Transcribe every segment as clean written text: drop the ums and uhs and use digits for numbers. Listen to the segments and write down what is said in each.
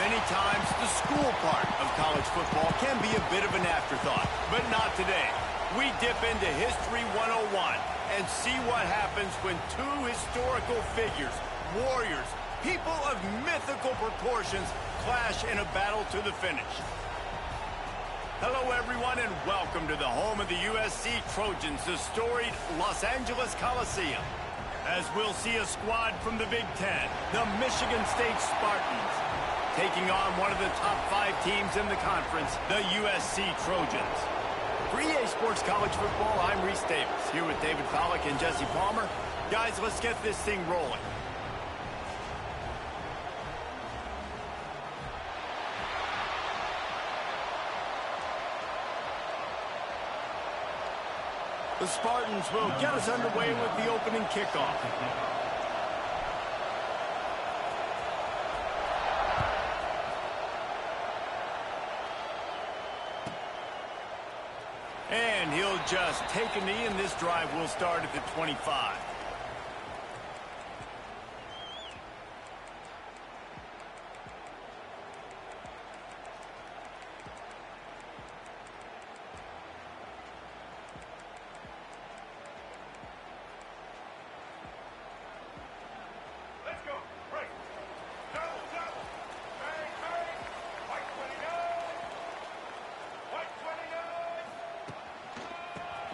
Many times, the school part of college football can be a bit of an afterthought, but not today. We dip into History 101 and see what happens when two historical figures, warriors, people of mythical proportions, clash in a battle to the finish. Hello, everyone, and welcome to the home of the USC Trojans, the storied Los Angeles Coliseum. As we'll see a squad from the Big Ten, the Michigan State Spartans, taking on one of the top 5 teams in the conference, the USC Trojans. For EA Sports College Football, I'm Reese Davis, here with David Pollack and Jesse Palmer. Guys, let's get this thing rolling. The Spartans will get us underway with the opening kickoff. And he'll just take a knee, and this drive will start at the 25.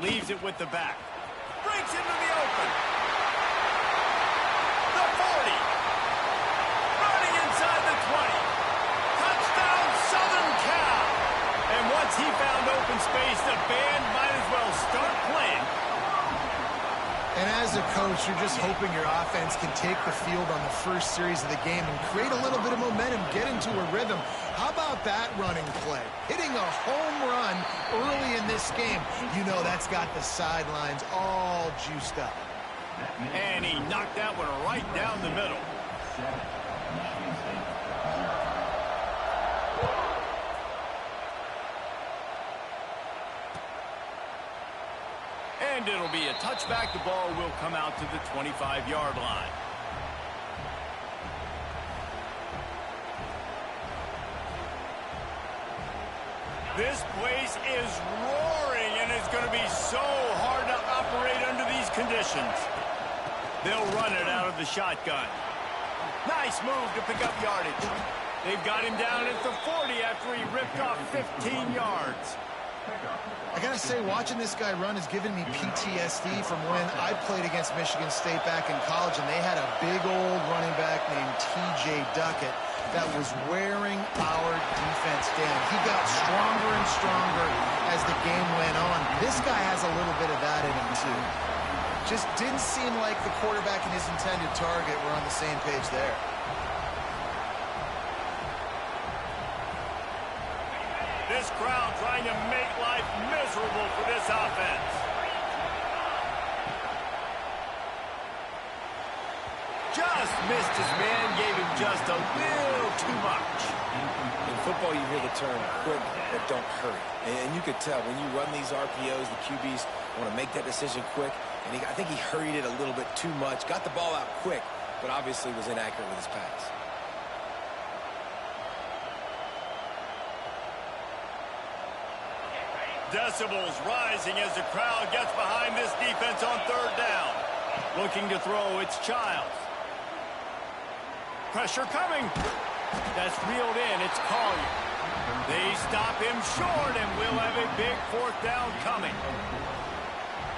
Leaves it with the back. Breaks into the open. The 40. Running inside the 20. Touchdown, Southern Cal. And once he found open space, the band might as well start playing. And as a coach, you're just hoping your offense can take the field on the first series of the game and create a little bit of momentum, get into a rhythm. How about that running play? Hitting a home run early in this game. You know that's got the sidelines all juiced up. And he knocked that one right down the middle. And it'll be a touchback. The ball will come out to the 25-yard line. This place is roaring, and it's going to be so hard to operate under these conditions. They'll run it out of the shotgun. Nice move to pick up yardage. They've got him down at the 40 after he ripped off 15 yards. I gotta say, watching this guy run has given me PTSD from when I played against Michigan State back in college, and they had a big old running back named T.J. Duckett that was wearing our defense down. He got stronger and stronger as the game went on. This guy has a little bit of that in him, too. Just didn't seem like the quarterback and his intended target were on the same page there. This crowd trying to make life miserable for this offense. Just missed his man, gave him just a little too much. In football, you hear the term quick, but don't hurry. And you could tell when you run these RPOs, the QBs want to make that decision quick. And I think he hurried it a little bit too much. Got the ball out quick, but obviously was inaccurate with his pass. Decibels rising as the crowd gets behind this defense on third down. Looking to throw, it's Childs. Pressure coming. That's reeled in, it's Collier. They stop him short, and we'll have a big fourth down coming.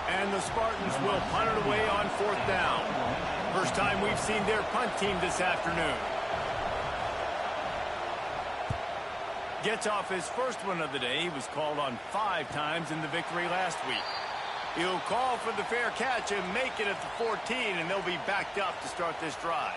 And the Spartans will punt it away on fourth down. First time we've seen their punt team this afternoon. Gets off his first one of the day. He was called on 5 times in the victory last week. He'll call for the fair catch and make it at the 14, and they'll be backed up to start this drive.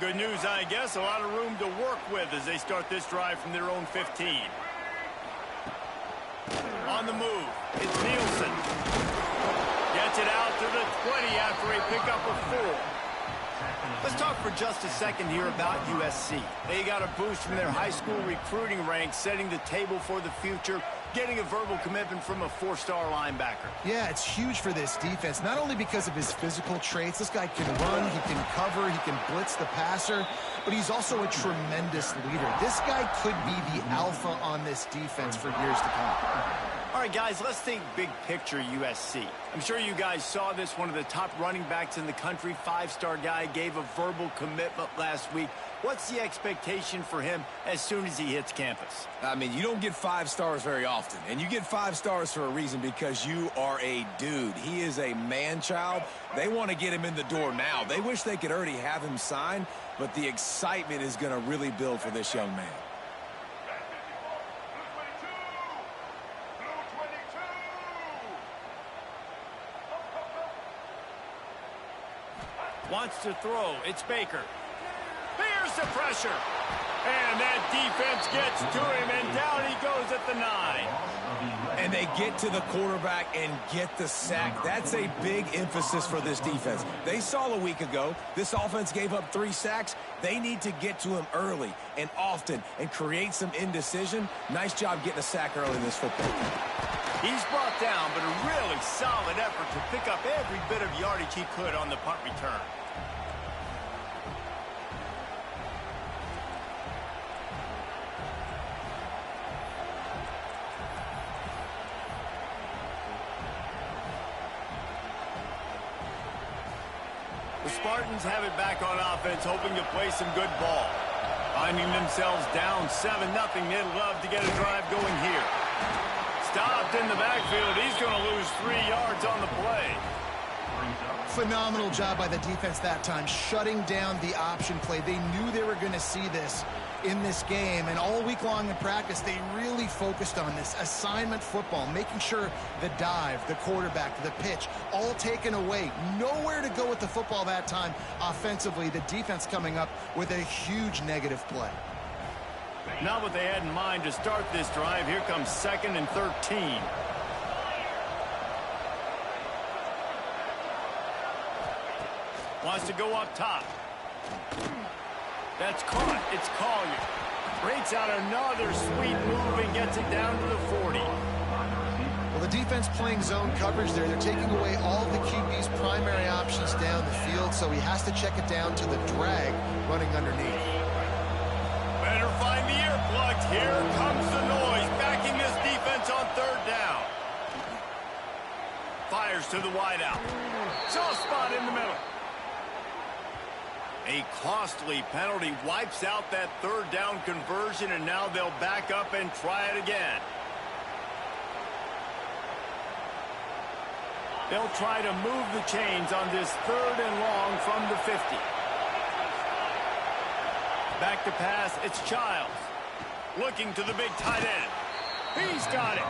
Good news, I guess. A lot of room to work with as they start this drive from their own 15. On the move, it's Nielsen. Gets it out to the 20 after a pickup of 4. Let's talk for just a second here about USC. They got a boost from their high school recruiting ranks, setting the table for the future, getting a verbal commitment from a 4-star linebacker. Yeah, it's huge for this defense, not only because of his physical traits. This guy can run, he can cover, he can blitz the passer, but he's also a tremendous leader. This guy could be the alpha on this defense for years to come. All right, guys, let's think big picture USC. I'm sure you guys saw this. One of the top running backs in the country, 5-star guy, gave a verbal commitment last week. What's the expectation for him as soon as he hits campus? I mean, you don't get 5 stars very often, and you get 5 stars for a reason, because you are a dude. He is a man-child. They want to get him in the door now. They wish they could already have him signed, but the excitement is going to really build for this young man. Wants to throw. It's Baker. Here's the pressure. And that defense gets to him, and down he goes at the 9. And they get to the quarterback and get the sack. That's a big emphasis for this defense. They saw a week ago, this offense gave up 3 sacks. They need to get to him early and often and create some indecision. Nice job getting a sack early in this football game. He's brought down, but a really solid effort to pick up every bit of yardage he could on the punt return. The Spartans have it back on offense, hoping to play some good ball. Finding themselves down 7-0, they'd love to get a drive going here. Stopped in the backfield. He's going to lose 3 yards on the play. Phenomenal job by the defense that time, shutting down the option play. They knew they were going to see this in this game, and all week long in practice, they really focused on this assignment football, making sure the dive, the quarterback, the pitch, all taken away. Nowhere to go with the football that time offensively. The defense coming up with a huge negative play. Not what they had in mind to start this drive. Here comes 2nd and 13. Wants to go up top. That's caught. It's Collier. Breaks out another sweet move and gets it down to the 40. Well, the defense playing zone coverage there. They're taking away all the QB's primary options down the field, so he has to check it down to the drag running underneath. Better find the earplugs. Here comes the noise, backing this defense on 3rd down. Fires to the wideout. Soft spot in the middle. A costly penalty wipes out that 3rd down conversion, and now they'll back up and try it again. They'll try to move the chains on this 3rd and long from the 50. Back to pass, it's Childs. Looking to the big tight end. He's got it.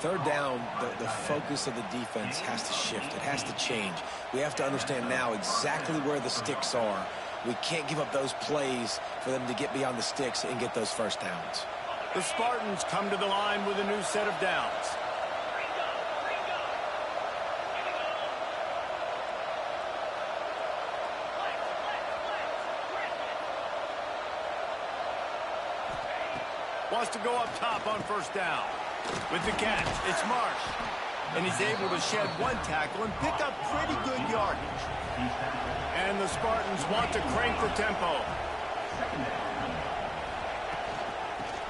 3rd down, the focus of the defense has to shift. It has to change. We have to understand now exactly where the sticks are. We can't give up those plays for them to get beyond the sticks and get those 1st downs. The Spartans come to the line with a new set of downs. Wants to go up top on 1st down. With the catch, it's Marsh. And he's able to shed 1 tackle and pick up pretty good yardage. And the Spartans want to crank the tempo.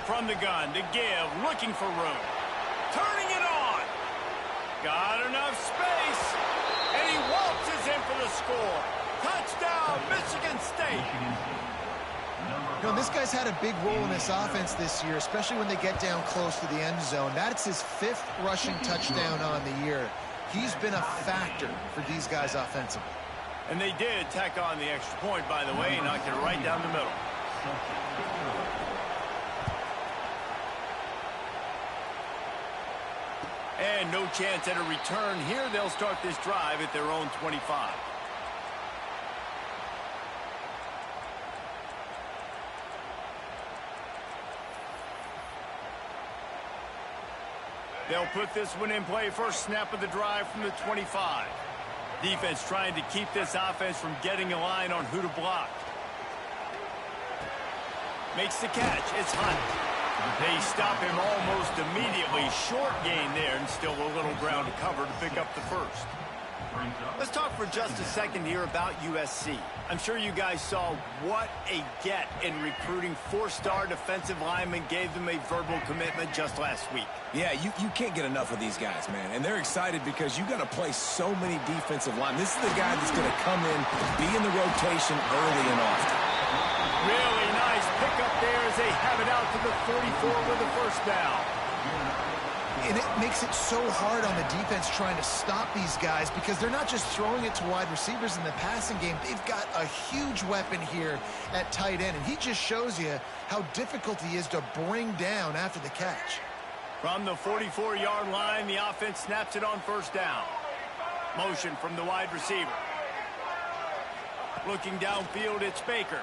From the gun to give, looking for room. Turning it on. Got enough space. And he waltzes in for the score. Touchdown, Michigan State. You know, this guy's had a big role in this offense this year, especially when they get down close to the end zone. That's his 5th rushing touchdown on the year. He's been a factor for these guys offensively. And they did tack on the extra point, by the way, and knocked it right down the middle. And no chance at a return here. They'll start this drive at their own 25. They'll put this one in play. First snap of the drive from the 25. Defense trying to keep this offense from getting a line on who to block. Makes the catch. It's Hunt. They stop him almost immediately. Short gain there, and still a little ground to cover to pick up the first. Let's talk for just a second here about USC. I'm sure you guys saw what a get in recruiting. 4-star defensive linemen, gave them a verbal commitment just last week. Yeah, you can't get enough of these guys, man. And they're excited because you got to play so many defensive linemen. This is the guy that's going to come in, be in the rotation early and often. Really nice pickup there as they have it out to the 44 with a first down. And it makes it so hard on the defense trying to stop these guys because they're not just throwing it to wide receivers in the passing game. They've got a huge weapon here at tight end, and he just shows you how difficult he is to bring down after the catch. From the 44-yard line, the offense snaps it on first down. Motion from the wide receiver. Looking downfield, it's Baker.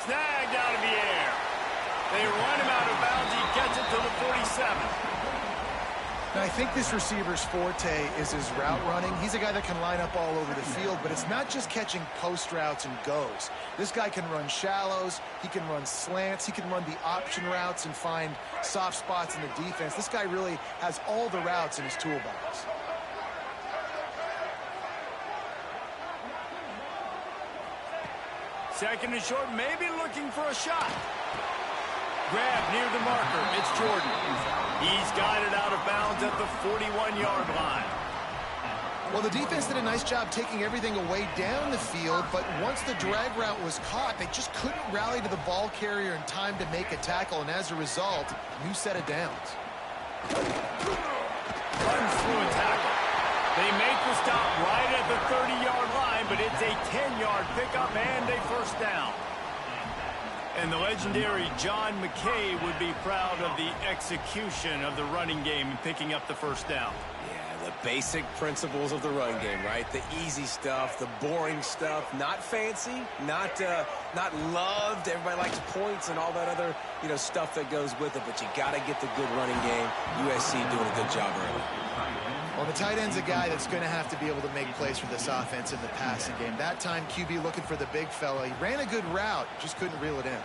Snagged out of the air. They run him out of bounds. He gets it to the 47. Now, I think this receiver's forte is his route running. He's a guy that can line up all over the field, but it's not just catching post routes and goes. This guy can run shallows. He can run slants. He can run the option routes and find soft spots in the defense. This guy really has all the routes in his toolbox. Second and short, maybe looking for a shot. Grab near the marker. It's Jordan. He's got it out of bounds at the 41-yard line. Well, the defense did a nice job taking everything away down the field, but once the drag route was caught, they just couldn't rally to the ball carrier in time to make a tackle, and as a result, new set of downs. Runs through a tackle. They make the stop right at the 30-yard line, but it's a 10-yard pickup and a first down. And the legendary John McKay would be proud of the execution of the running game and picking up the first down. Yeah, the basic principles of the run game, right? The easy stuff, the boring stuff, not fancy, not loved. Everybody likes points and all that other, stuff that goes with it, but you got to get the good running game. USC doing a good job early. Well, the tight end's a guy that's going to have to be able to make plays for this offense in the passing game. That time, QB looking for the big fella. He ran a good route, just couldn't reel it in.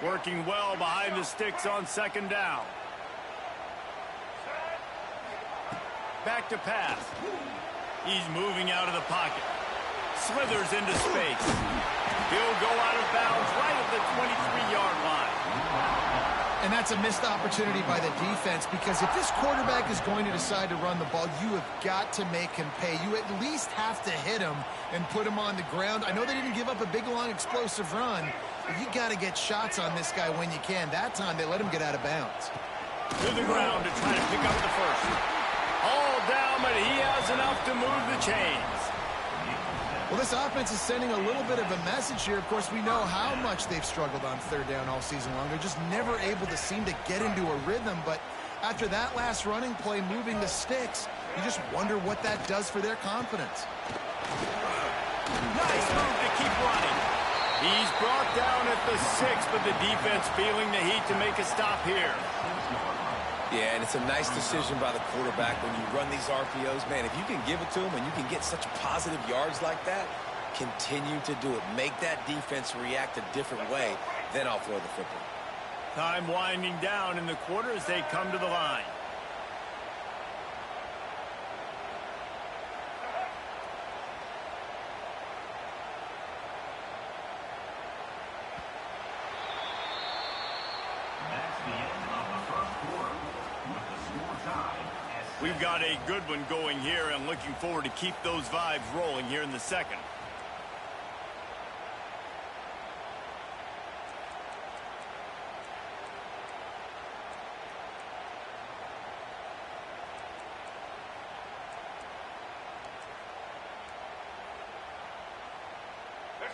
Working well behind the sticks on second down. Back to pass. He's moving out of the pocket. Slithers into space. He'll go out of bounds right at the 23-yard line. And that's a missed opportunity by the defense because if this quarterback is going to decide to run the ball, you have got to make him pay. You at least have to hit him and put him on the ground. I know they didn't give up a big, long, explosive run, but you got to get shots on this guy when you can. That time, they let him get out of bounds. To the ground to try to pick up the first. All down, but he has enough to move the chains. Well, this offense is sending a little bit of a message here. Of course, we know how much they've struggled on third down all season long. They're just never able to seem to get into a rhythm. But after that last running play, moving the sticks, you just wonder what that does for their confidence. Nice move to keep running. He's brought down at the 6, but the defense feeling the heat to make a stop here. Yeah, and it's a nice decision by the quarterback when you run these RPOs. Man, if you can give it to him and you can get such positive yards like that, continue to do it. Make that defense react a different way, then I'll throw the football. Time winding down in the quarter as they come to the line. We've got a good one going here and looking forward to keep those vibes rolling here in the second.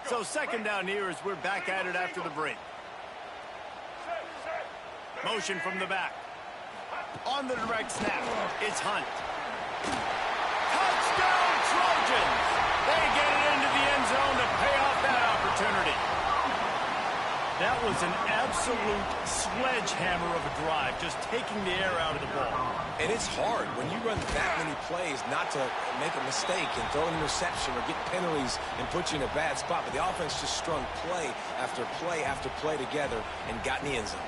So second down here as we're back at it after the break. Motion from the back. On the direct snap, it's Hunt. Touchdown, Trojans! They get it into the end zone to pay off that opportunity. That was an absolute sledgehammer of a drive, just taking the air out of the ball. And it's hard when you run that many plays not to make a mistake and throw an interception or get penalties and put you in a bad spot. But the offense just strung play after play after play together and got in the end zone.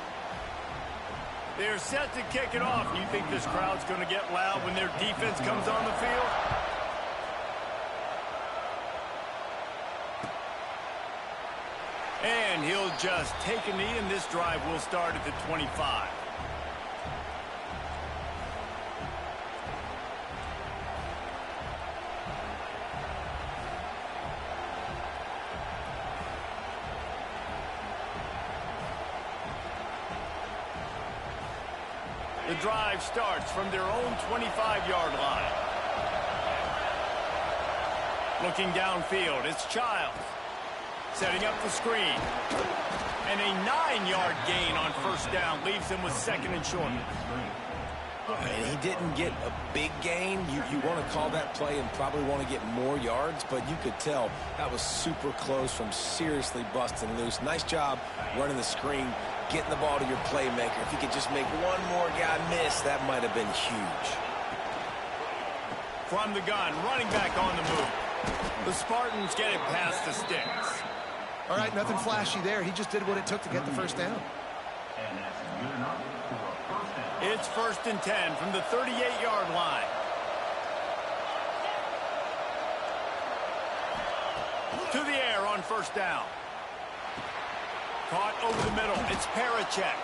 They're set to kick it off. You think this crowd's going to get loud when their defense comes on the field? And he'll just take a knee, and this drive will start at the 25. The drive starts from their own 25-yard line. Looking downfield, it's Childs. Setting up the screen. And a 9-yard gain on first down leaves him with second and short. And he didn't get a big gain. You want to call that play and probably want to get more yards, but you could tell that was super close from seriously busting loose. Nice job running the screen, getting the ball to your playmaker. If you could just make one more guy miss, that might have been huge. From the gun, running back on the move. The Spartans get it past the sticks. All right, nothing flashy there. He just did what it took to get the first down. It's 1st and 10 from the 38-yard line. To the air on first down. Caught over the middle. It's Parachek.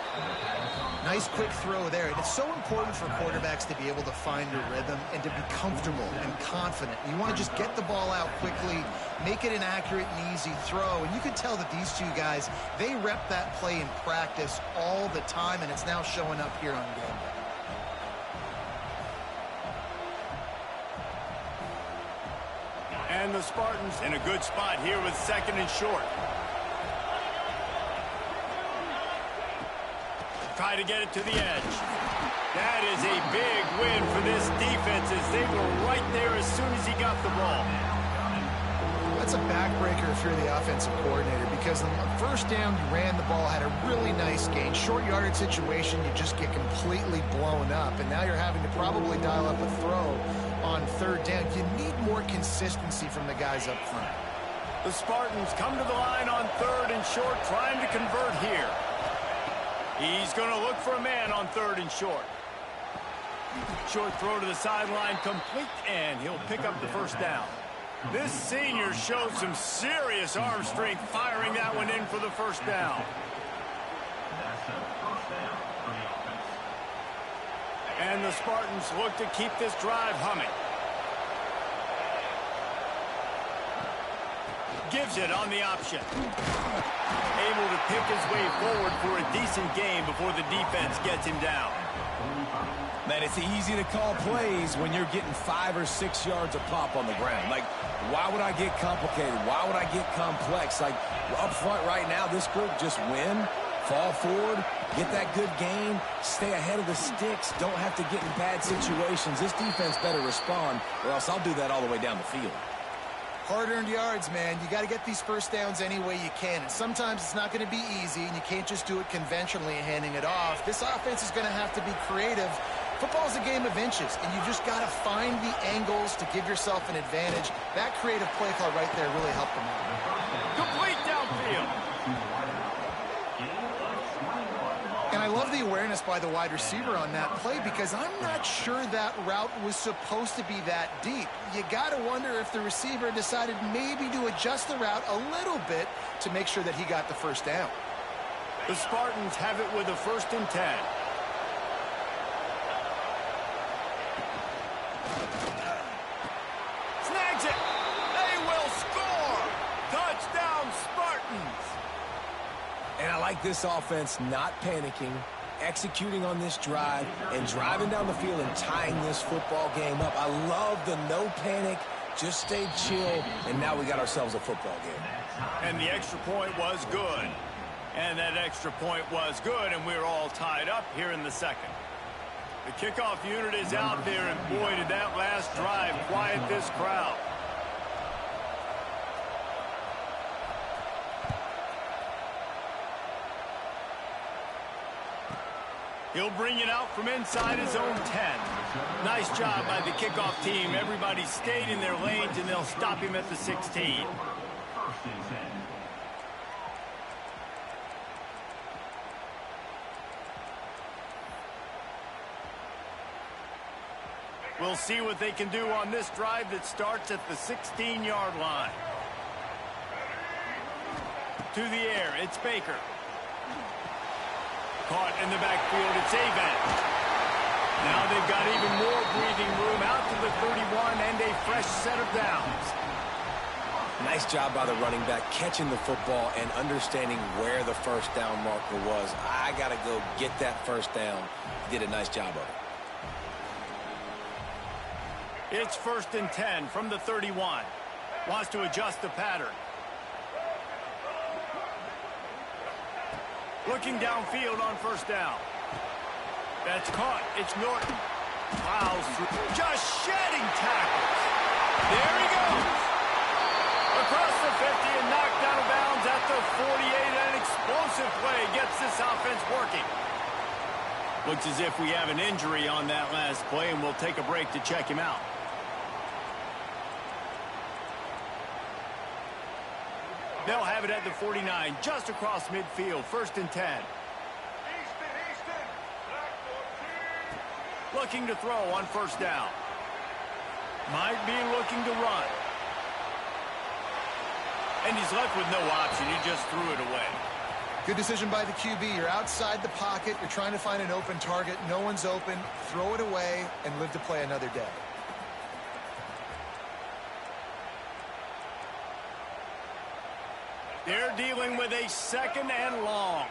Nice quick throw there. And it's so important for quarterbacks to be able to find a rhythm and to be comfortable and confident. You want to just get the ball out quickly, make it an accurate and easy throw. And you can tell that these two guys, they rep that play in practice all the time, and it's now showing up here on game day. And the Spartans in a good spot here with second and short. Try to get it to the edge. That is a big win for this defense as they were right there as soon as he got the ball. That's a backbreaker if you're the offensive coordinator, because on the first down you ran the ball, had a really nice gain. Short yardage situation, you just get completely blown up, and now you're having to probably dial up a throw on third down. You need more consistency from the guys up front. The Spartans come to the line on third and short, trying to convert here. He's going to look for a man on third and short. Short throw to the sideline, complete, and he'll pick up the first down. This senior showed some serious arm strength firing that one in for the first down. And the Spartans look to keep this drive humming. Gives it on the option. Able to pick his way forward for a decent gain before the defense gets him down. Man, it's easy to call plays when you're getting 5 or 6 yards a pop on the ground. Like, why would I get complicated? Why would I get complex? Like, up front right now, this group just win, fall forward, get that good gain, stay ahead of the sticks, don't have to get in bad situations. This defense better respond, or else I'll do that all the way down the field. Hard-earned yards, man. You got to get these first downs any way you can. And sometimes it's not going to be easy, and you can't just do it conventionally and handing it off. This offense is going to have to be creative. Football's a game of inches, and you've just got to find the angles to give yourself an advantage. That creative play call right there really helped them out. Complete downfield. And I love the awareness by the wide receiver on that play, because I'm not sure that route was supposed to be that deep. You got to wonder if the receiver decided maybe to adjust the route a little bit to make sure that he got the first down. The Spartans have it with a 1st and 10. Snags it. They will score. Touchdown, Spartans. And I like this offense not panicking, executing on this drive, and driving down the field and tying this football game up. I love the no panic, just stay chill, and now we got ourselves a football game. And the extra point was good. And that extra point was good, and we're all tied up here in the second. The kickoff unit is out there, and boy, did that last drive quiet this crowd. He'll bring it out from inside his own 10. Nice job by the kickoff team. Everybody stayed in their lanes, and they'll stop him at the 16. We'll see what they can do on this drive that starts at the 16-yard line. To the air, it's Baker. Caught in the backfield, it's Avent. Now they've got even more breathing room out to the 31 and a fresh set of downs. Nice job by the running back catching the football and understanding where the first down marker was. I got to go get that first down. He did a nice job of it. It's 1st and 10 from the 31. Wants to adjust the pattern. Looking downfield on first down. That's caught. It's Norton. Plows through. Just shedding tackles. There he goes. Across the 50 and knocked out of bounds at the 48. An explosive play gets this offense working. Looks as if we have an injury on that last play, and we'll take a break to check him out. They'll have it at the 49, just across midfield, 1st and 10. Looking to throw on first down. Might be looking to run. And he's left with no option. He just threw it away. Good decision by the QB. You're outside the pocket. You're trying to find an open target. No one's open. Throw it away and live to play another day. They're dealing with a 2nd and long.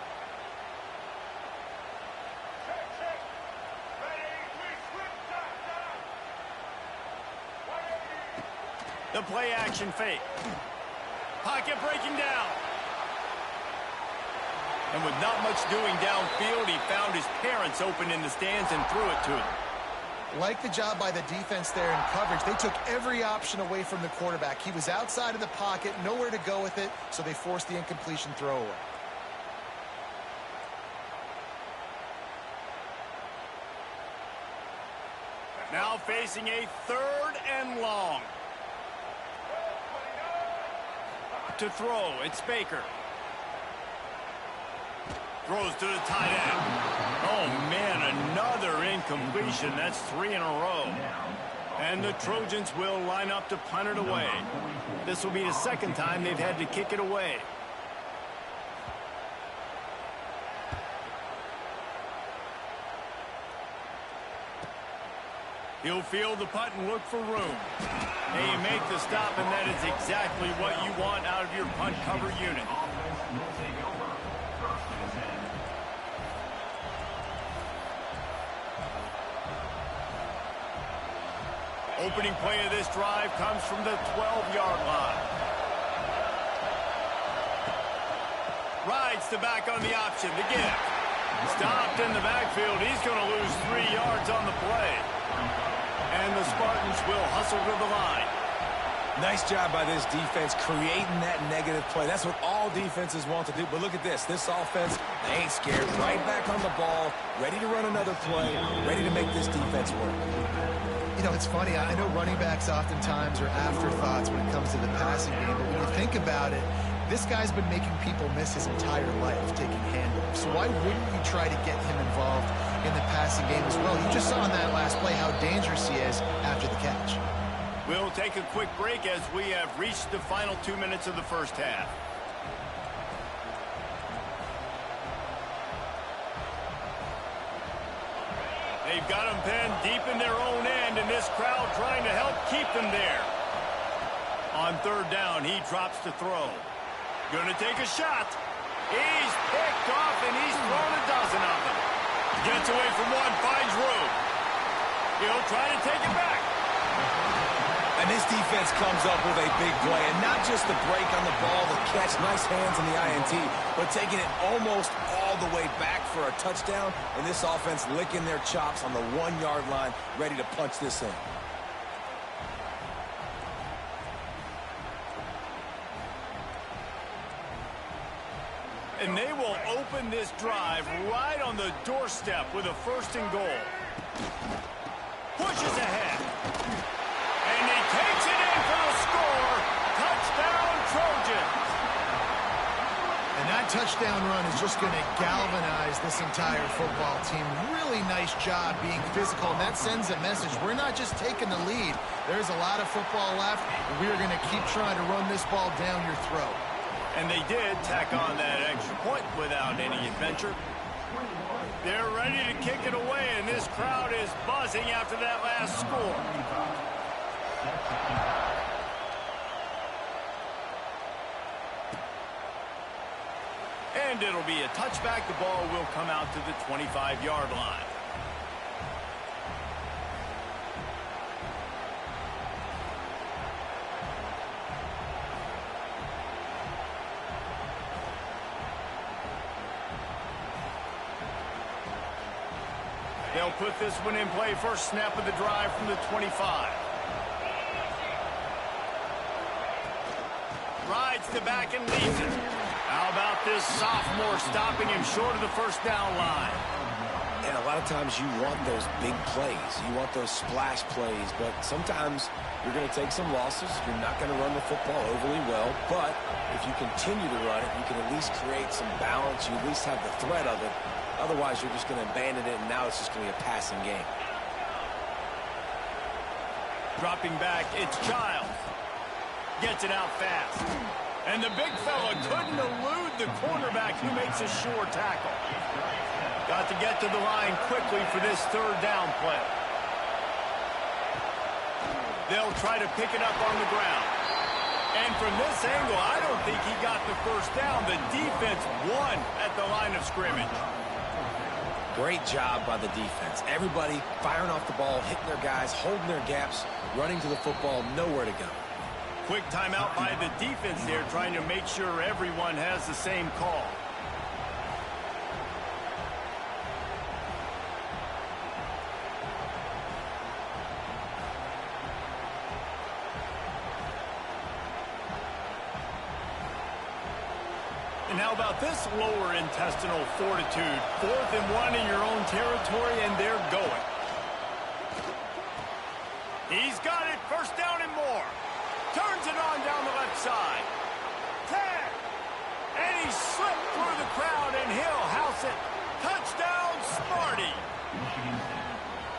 The play action fake. Pocket breaking down. And with not much doing downfield, he found his parents open in the stands and threw it to him. Like the job by the defense there in coverage. They took every option away from the quarterback. He was outside of the pocket, nowhere to go with it, so they forced the incompletion throwaway. Now facing a 3rd and long. To throw, it's Baker. Throws to the tight end. Oh, man, another incompletion. That's 3 in a row. And the Trojans will line up to punt it away. This will be the 2nd time they've had to kick it away. He'll field the punt and look for room. And you make the stop, and that is exactly what you want out of your punt cover unit. Opening play of this drive comes from the 12-yard line. Rides to back on the option. The gift. Stopped in the backfield. He's going to lose 3 yards on the play. And the Spartans will hustle to the line. Nice job by this defense creating that negative play. That's what all defenses want to do. But look at this. This offense, they ain't scared. Right back on the ball, ready to run another play, ready to make this defense work. You know, it's funny. I know running backs oftentimes are afterthoughts when it comes to the passing game. But when you think about it, this guy's been making people miss his entire life taking handoffs. So why wouldn't you try to get him involved in the passing game as well? You just saw in that last play how dangerous he is after the catch. We'll take a quick break as we have reached the final 2 minutes of the first half. They've got them pinned deep in their own end, and this crowd trying to help keep them there. On 3rd down, he drops to throw. Gonna take a shot. He's picked off, and he's thrown a dozen of them. Gets away from one, finds room. He'll try to take it back. And this defense comes up with a big play, and not just the break on the ball, the catch, nice hands in the INT, but taking it almost all the way back for a touchdown, and this offense licking their chops on the 1-yard line, ready to punch this in. And they will open this drive right on the doorstep with a 1st and goal. Pushes ahead. And he takes it in for the score. Touchdown, Trojans. And that touchdown run is just going to galvanize this entire football team. Really nice job being physical, and that sends a message. We're not just taking the lead. There's a lot of football left, and we are going to keep trying to run this ball down your throat. And they did tack on that extra point without any adventure. They're ready to kick it away, and this crowd is buzzing after that last score. And it'll be a touchback. The ball will come out to the 25-yard line. They'll put this one in play. First snap of the drive from the 25. Rides the back and leaves it. How about this sophomore stopping him short of the 1st down line? And a lot of times you want those big plays. You want those splash plays, but sometimes you're going to take some losses. You're not going to run the football overly well, but if you continue to run it, you can at least create some balance. You at least have the threat of it. Otherwise, you're just going to abandon it, and now it's just going to be a passing game. Dropping back, it's Childs. Gets it out fast. And the big fella couldn't elude the cornerback who makes a sure tackle. Got to get to the line quickly for this 3rd down play. They'll try to pick it up on the ground. And from this angle, I don't think he got the 1st down. The defense won at the line of scrimmage. Great job by the defense. Everybody firing off the ball, hitting their guys, holding their gaps, running to the football, nowhere to go. Quick timeout by the defense there, trying to make sure everyone has the same call. And how about this lower intestinal fortitude? 4th and 1 in your own territory, and they're going. He's got it. 1st down and more. Turns it on down the left side. 10. And he slipped through the crowd, and he'll house it. Touchdown, Smarty.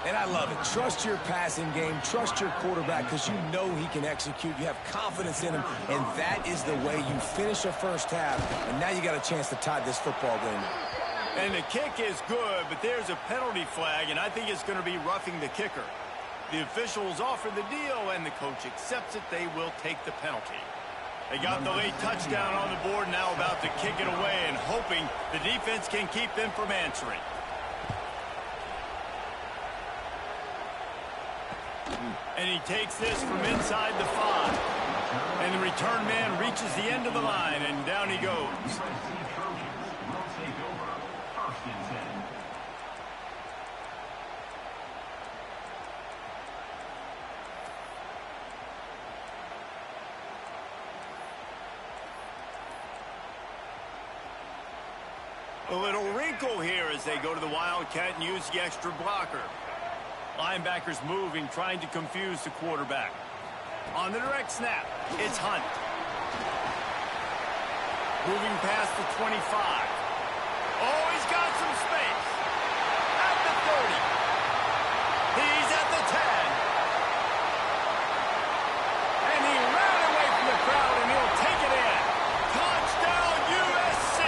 And I love it. Trust your passing game. Trust your quarterback because you know he can execute. You have confidence in him, and that is the way you finish a 1st half. And now you got a chance to tie this football game. And the kick is good, but there's a penalty flag, and I think it's going to be roughing the kicker. The officials offer the deal, and the coach accepts it. They will take the penalty. They got the late touchdown on the board, now about to kick it away and hoping the defense can keep them from answering. And he takes this from inside the 5. And the return man reaches the end of the line, and down he goes. A little wrinkle here as they go to the Wildcat and use the extra blocker. Linebackers moving, trying to confuse the quarterback. On the direct snap, it's Hunt. Moving past the 25. Oh, he's got some space. At the 30. He's at the 10. And he ran away from the crowd, and he'll take it in. Touchdown, USC.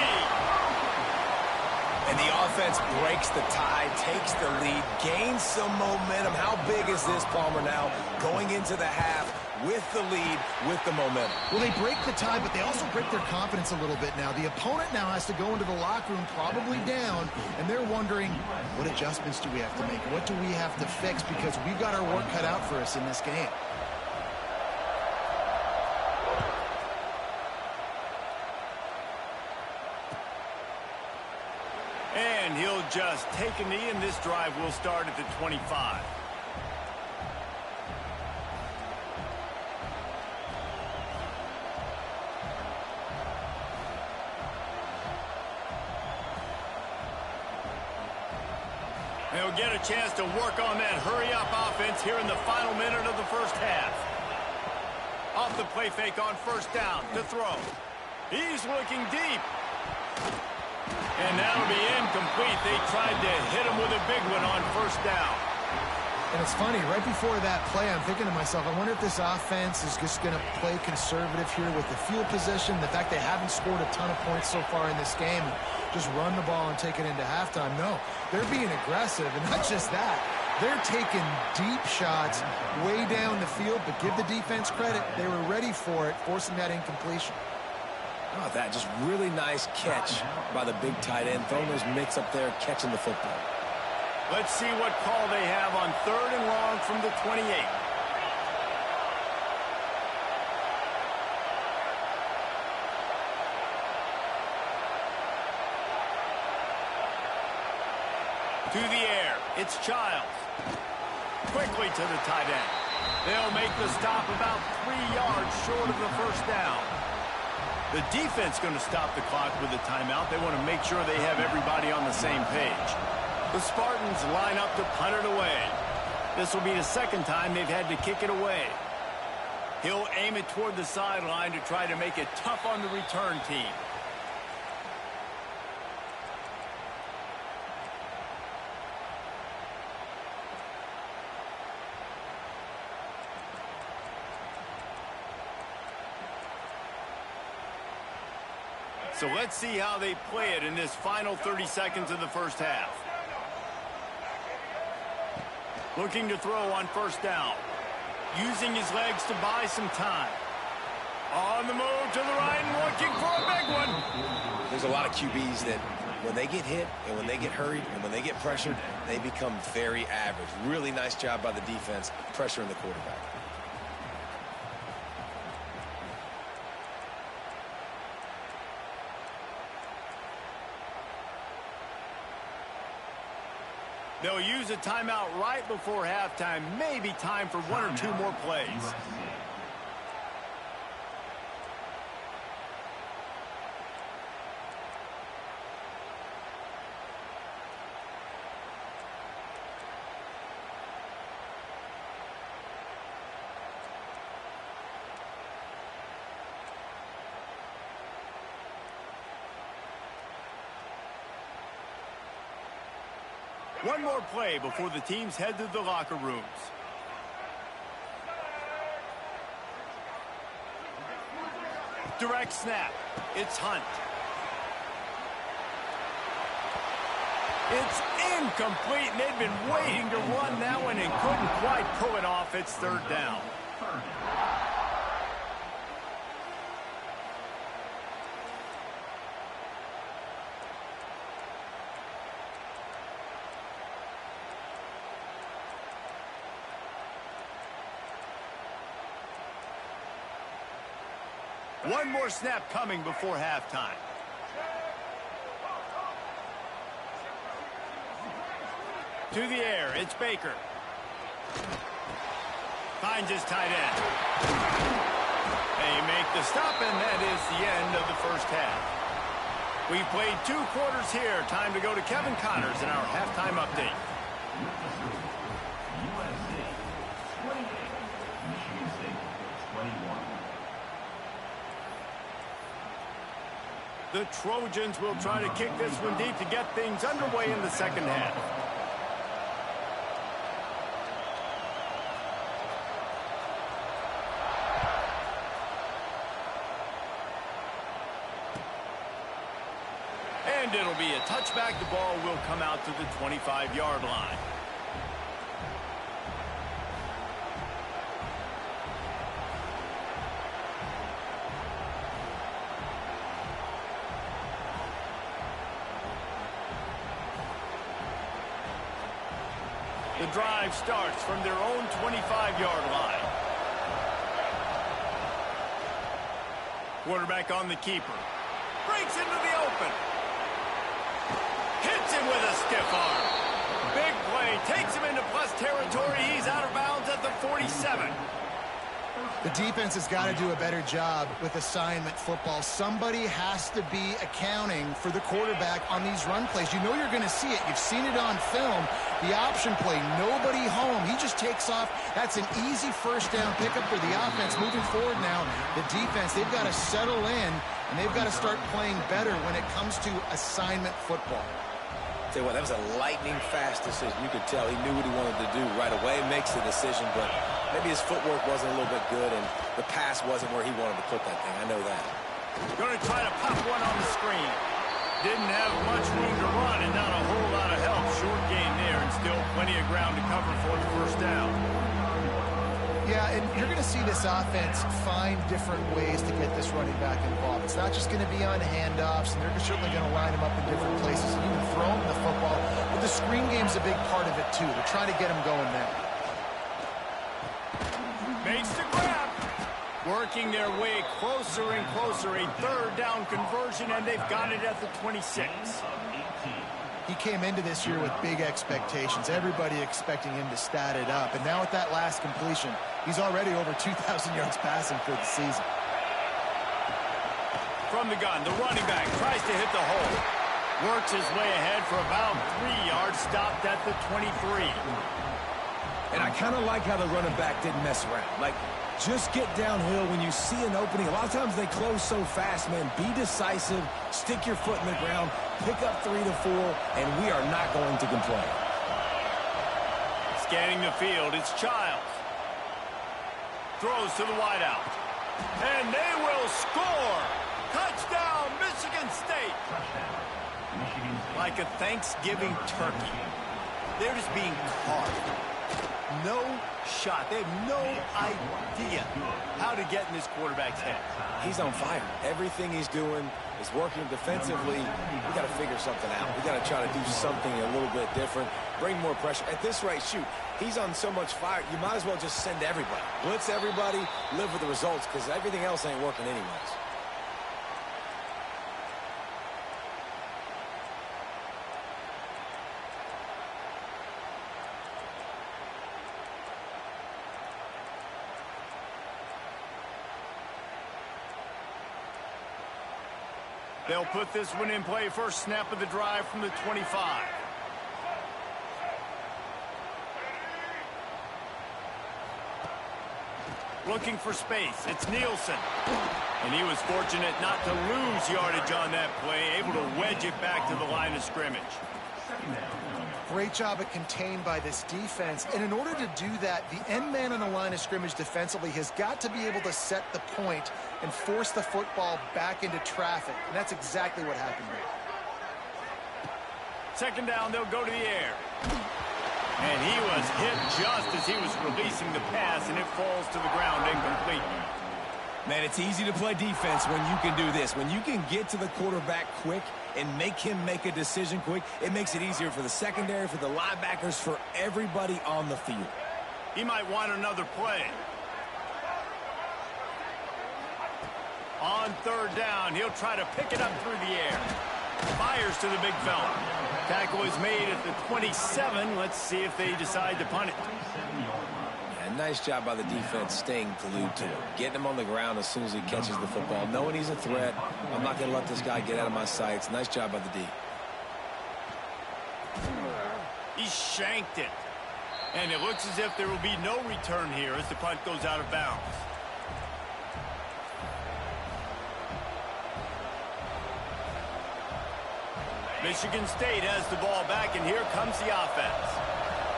And the offense breaks the tie, takes the lead, gains some momentum. How big is this, Palmer, now going into the half with the lead, with the momentum? Well, they break the tie, but they also break their confidence a little bit now. The opponent now has to go into the locker room probably down, and they're wondering, what adjustments do we have to make? What do we have to fix? Because we've got our work cut out for us in this game. And he'll just take a knee, and this drive will start at the 25. They'll get a chance to work on that hurry-up offense here in the final minute of the first half. Off the play fake on first down to throw. He's looking deep. And that'll be incomplete. They tried to hit him with a big one on first down. And it's funny, right before that play, I'm thinking to myself, I wonder if this offense is just going to play conservative here with the field position, the fact they haven't scored a ton of points so far in this game, and just run the ball and take it into halftime. No, they're being aggressive, and not just that. They're taking deep shots way down the field, but give the defense credit. They were ready for it, forcing that incompletion. Oh, that just really nice catch by the big tight end, throwing those mitts up there, catching the football. Let's see what call they have on 3rd and long from the 28. To the air, it's Childs. Quickly to the tight end. They'll make the stop about 3 yards short of the first down. The defense going to stop the clock with a timeout. They want to make sure they have everybody on the same page. The Spartans line up to punt it away. This will be the second time they've had to kick it away. He'll aim it toward the sideline to try to make it tough on the return team. So let's see how they play it in this final 30 seconds of the first half. Looking to throw on first down. Using his legs to buy some time. On the move to the right and looking for a big one. There's a lot of QBs that when they get hit and when they get hurried and when they get pressured, they become very average. Really nice job by the defense pressuring the quarterback. They'll use a timeout right before halftime. Maybe time for 1 or 2 more plays. One more play before the teams head to the locker rooms. Direct snap. It's Hunt. It's incomplete, and they've been waiting to run that one and couldn't quite pull it off. It's 3rd down. One more snap coming before halftime. To the air, it's Baker. Finds his tight end. They make the stop, and that is the end of the first half. We've played 2 quarters here. Time to go to Kevin Connors in our halftime update. USC 28, Michigan State 21. The Trojans will try to kick this one deep to get things underway in the second half. And it'll be a touchback. The ball will come out to the 25-yard line. The drive starts from their own 25-yard line. Quarterback on the keeper. Breaks into the open. Hits him with a stiff arm. Big play. Takes him into plus territory. He's out of bounds at the 47. The defense has got to do a better job with assignment football. Somebody has to be accounting for the quarterback on these run plays. You know you're going to see it. You've seen it on film. The option play, nobody home. He just takes off. That's an easy first down pickup for the offense. Moving forward now, the defense, they've got to settle in, and they've got to start playing better when it comes to assignment football. Tell you what, that was a lightning-fast decision. You could tell he knew what he wanted to do right away. Makes the decision, but maybe his footwork wasn't a little bit good, and the pass wasn't where he wanted to put that thing. I know that. Going to try to pop one on the screen. Didn't have much room to run and not a whole lot of help. Short game there and still plenty of ground to cover for the first down. Yeah, and you're going to see this offense find different ways to get this running back involved. It's not just going to be on handoffs, and they're certainly going to line him up in different places and even throw him the football. But the screen game's a big part of it, too. They're trying to get him going there. Makes the grab. Working their way closer and closer. A third down conversion, and they've got it at the 26. He came into this year with big expectations. Everybody expecting him to stat it up. And now with that last completion, he's already over 2,000 yards passing for the season. From the gun, the running back tries to hit the hole. Works his way ahead for about 3 yards, stopped at the 23. And I kind of like how the running back didn't mess around. Like, just get downhill when you see an opening. A lot of times they close so fast, man. Be decisive, stick your foot in the ground, pick up 3 to 4, and we are not going to complain. Scanning the field, it's Childs. Throws to the wideout. And they will score! Touchdown, Michigan State! Like a Thanksgiving turkey. They're just being carved. No shot. They have no idea how to get in this quarterback's head. He's on fire. Everything he's doing is working defensively. We got to figure something out. We got to try to do something a little bit different. Bring more pressure. At this rate, shoot, he's on so much fire, you might as well just send everybody. Blitz everybody, live with the results, because everything else ain't working anyways. They'll put this one in play. First snap of the drive from the 25. Looking for space. It's Nielsen. And he was fortunate not to lose yardage on that play, able to wedge it back to the line of scrimmage. Great job at contained by this defense. And in order to do that, the end man on the line of scrimmage defensively has got to be able to set the point and force the football back into traffic. And that's exactly what happened here. Second down, they'll go to the air. And he was hit just as he was releasing the pass, and it falls to the ground incomplete. Man, it's easy to play defense when you can do this. When you can get to the quarterback quick and make him make a decision quick, it makes it easier for the secondary, for the linebackers, for everybody on the field. He might want another play. On third down, he'll try to pick it up through the air. Fires to the big fella. Tackle is made at the 27. Let's see if they decide to punt it. Yeah, nice job by the defense staying glued to him. Getting him on the ground as soon as he catches the football. Knowing he's a threat. I'm not going to let this guy get out of my sights. Nice job by the D. He shanked it. And it looks as if there will be no return here as the punt goes out of bounds. Michigan State has the ball back, and here comes the offense.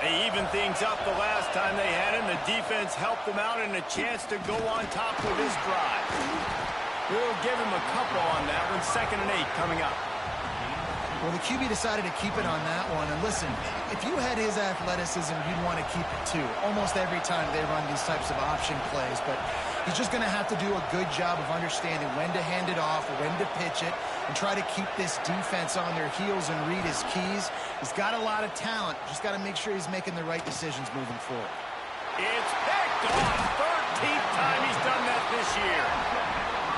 They evened things up the last time they had him. The defense helped them out and a chance to go on top with this drive. We'll give him a couple on that one. 2nd and 8 coming up. Well, the QB decided to keep it on that one. And listen, if you had his athleticism, you'd want to keep it too. Almost every time they run these types of option plays. But he's just going to have to do a good job of understanding when to hand it off, when to pitch it, and try to keep this defense on their heels and read his keys. He's got a lot of talent. Just got to make sure he's making the right decisions moving forward. It's picked off. 13th time he's done that this year.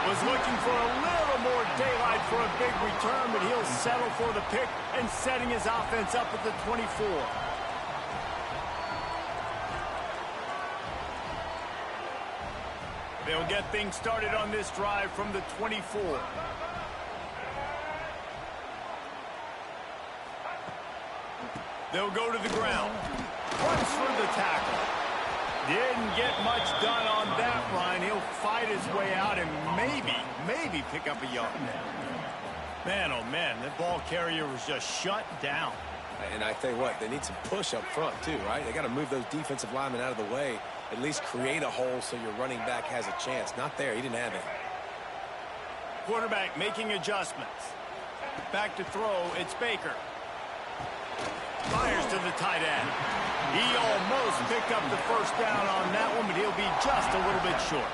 Was looking for a little more daylight for a big return, but he'll settle for the pick and setting his offense up at the 24. They'll get things started on this drive from the 24. They'll go to the ground. Runs for the tackle. Didn't get much done on that run. He'll fight his way out and maybe pick up a yard. Man, oh man, that ball carrier was just shut down. And I tell you what, they need some push up front too, right? They got to move those defensive linemen out of the way, at least create a hole so your running back has a chance. Not there, he didn't have it. Quarterback making adjustments. Back to throw, it's Baker. Fires to the tight end. He almost picked up the first down on that one, but he'll be just a little bit short.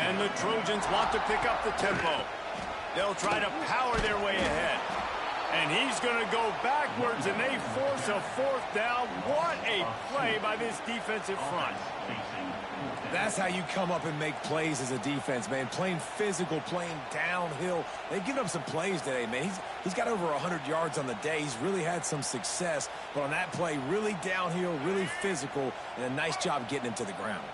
And the Trojans want to pick up the tempo. They'll try to power their way ahead. And he's going to go backwards, and they force a fourth down. What a play by this defensive front. That's how you come up and make plays as a defense, man. Playing physical, playing downhill. They've given up some plays today, man. He's got over 100 yards on the day. He's really had some success. But on that play, really downhill, really physical, and a nice job getting him to the ground.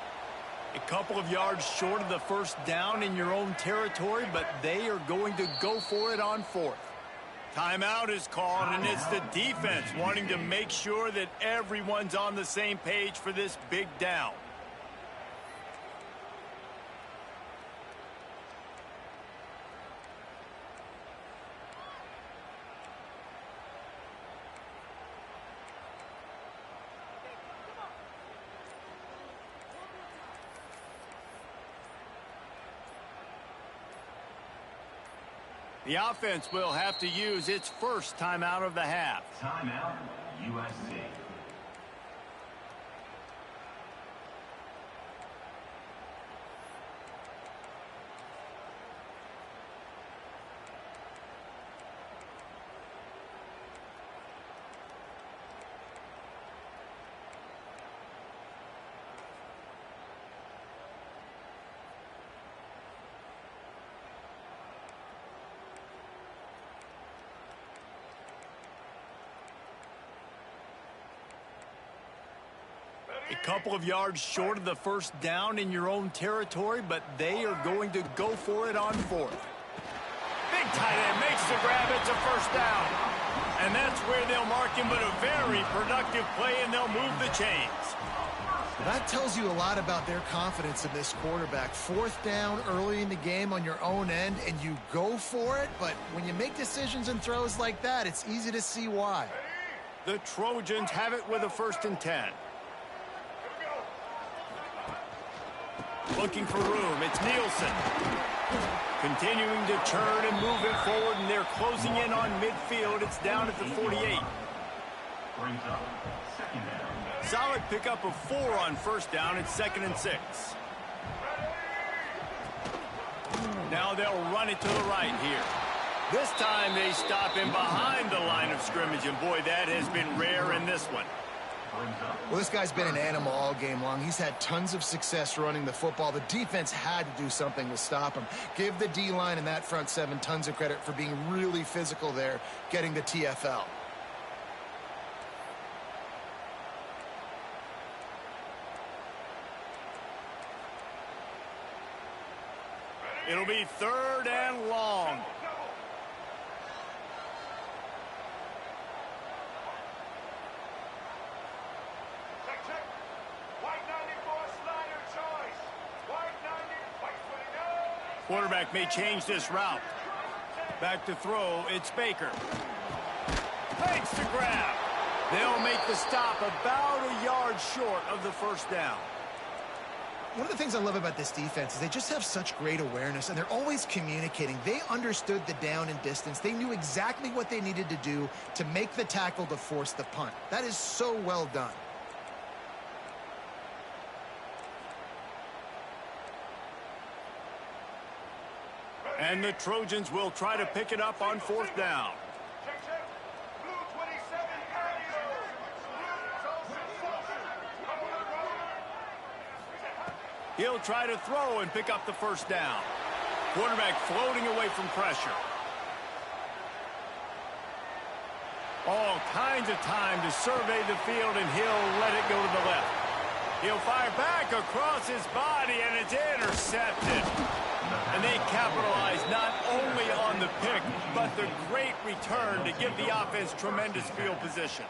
A couple of yards short of the first down in your own territory, but they are going to go for it on fourth. Timeout is called, and it's the defense wanting to make sure that everyone's on the same page for this big down. The offense will have to use its first timeout of the half. Timeout, USC. A couple of yards short of the first down in your own territory, but they are going to go for it on fourth. Big tight end makes the grab. It's a first down. And that's where they'll mark him, but a very productive play, and they'll move the chains. That tells you a lot about their confidence in this quarterback. Fourth down early in the game on your own end, and you go for it, but when you make decisions and throws like that, it's easy to see why. The Trojans have it with a 1st and 10. Looking for room, it's Nielsen. Continuing to turn and move it forward, and they're closing in on midfield. It's down at the 48. Brings up second down. Solid pickup of 4 on first down. It's 2nd and 6. Now they'll run it to the right here. This time they stop him behind the line of scrimmage, and boy, that has been rare in this one. Well, this guy's been an animal all game long. He's had tons of success running the football. The defense had to do something to stop him. Give the D-line and that front 7 tons of credit for being really physical there, getting the TFL. It'll be 3rd and long. Quarterback may change this route. Back to throw, it's Baker. Makes the grab. They'll make the stop about a yard short of the first down. One of the things I love about this defense is they just have such great awareness, and they're always communicating. They understood the down and distance. They knew exactly what they needed to do to make the tackle to force the punt. That is so well done. And the Trojans will try to pick it up on 4th down. He'll try to throw and pick up the first down. Quarterback floating away from pressure. All kinds of time to survey the field, and he'll let it go to the left. He'll fire back across his body, and it's intercepted. intercepted. And they capitalize not only on the pick, but the great return to give the offense tremendous field position.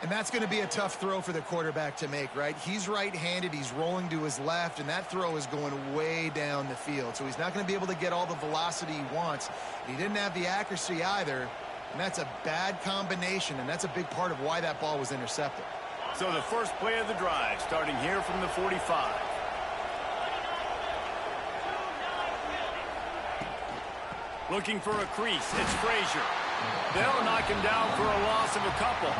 And that's going to be a tough throw for the quarterback to make, right? He's right-handed, he's rolling to his left, and that throw is going way down the field. So he's not going to be able to get all the velocity he wants. He didn't have the accuracy either, and that's a bad combination, and that's a big part of why that ball was intercepted. So the first play of the drive, starting here from the 45. Looking for a crease, it's Frazier. They'll knock him down for a loss of a couple.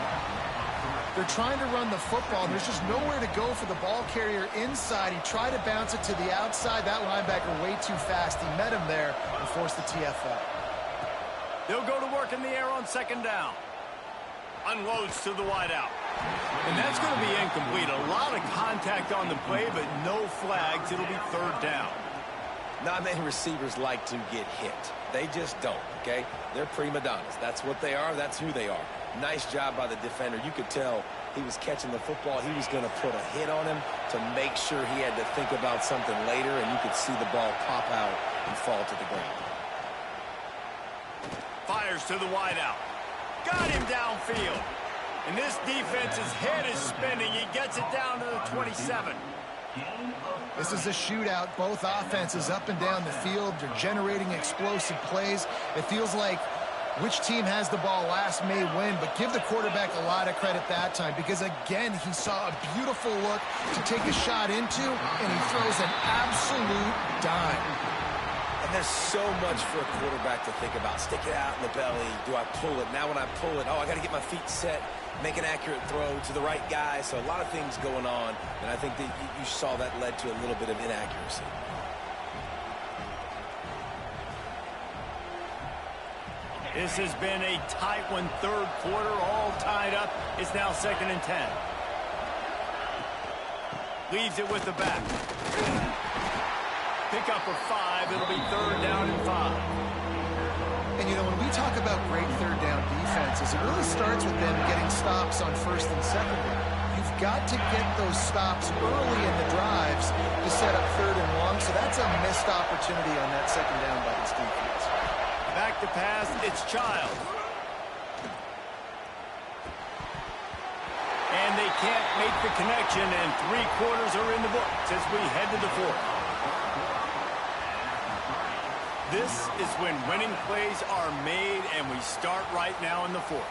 They're trying to run the football, and there's just nowhere to go for the ball carrier inside. He tried to bounce it to the outside. That linebacker way too fast. He met him there and forced the TFL. They'll go to work in the air on second down. Unloads to the wideout. And that's going to be incomplete. A lot of contact on the play, but no flags. It'll be third down. Not many receivers like to get hit. They just don't, okay? They're prima donnas. That's what they are. That's who they are. Nice job by the defender. You could tell he was catching the football. He was going to put a hit on him to make sure he had to think about something later, and you could see the ball pop out and fall to the ground. Fires to the wideout. Got him downfield. And this defense's head is spinning. He gets it down to the 27. This is a shootout. Both offenses up and down the field. They're generating explosive plays. It feels like which team has the ball last may win, but give the quarterback a lot of credit that time because, again, he saw a beautiful look to take a shot into, and he throws an absolute dime. And there's so much for a quarterback to think about. Stick it out in the belly. Do I pull it? Now when I pull it, oh, I got to get my feet set, make an accurate throw to the right guy. So a lot of things going on, and I think that you saw that led to a little bit of inaccuracy. This has been a tight one, third quarter, all tied up. It's now 2nd and 10. Leaves it with the back. Pick up a 5. It'll be third down and 5. And, you know, when we talk about great third down defenses, it really starts with them getting stops on first and second down. You've got to get those stops early in the drives to set up third and long, so that's a missed opportunity on that second down by this defense. Back to pass, it's Child. And they can't make the connection, and 3 quarters are in the books as we head to the 4th. This is when winning plays are made, and we start right now in the 4th.